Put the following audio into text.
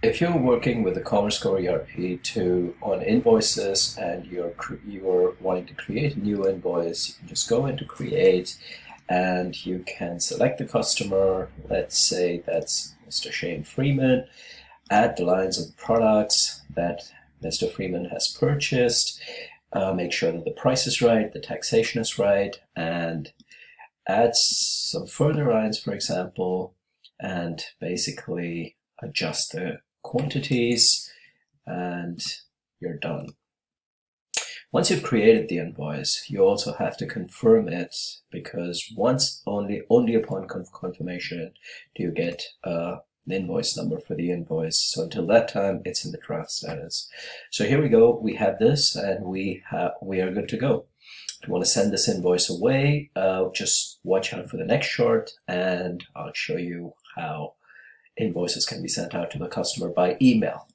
If you're working with the CommerceCore ERP on invoices and you're wanting to create a new invoice, you can just go into Create and you can select the customer. Let's say that's Mr. Shane Freeman. Add the lines of the products that Mr. Freeman has purchased. Make sure that the price is right, the taxation is right, and add some further lines, for example, and basically adjust the quantities, and you're done. Once you've created the invoice, you also have to confirm it, because only upon confirmation do you get an invoice number for the invoice. So until that time, it's in the draft status. So here we go. We have this, and we are good to go. If you want to send this invoice away, just watch out for the next short, and I'll show you how invoices can be sent out to the customer by email.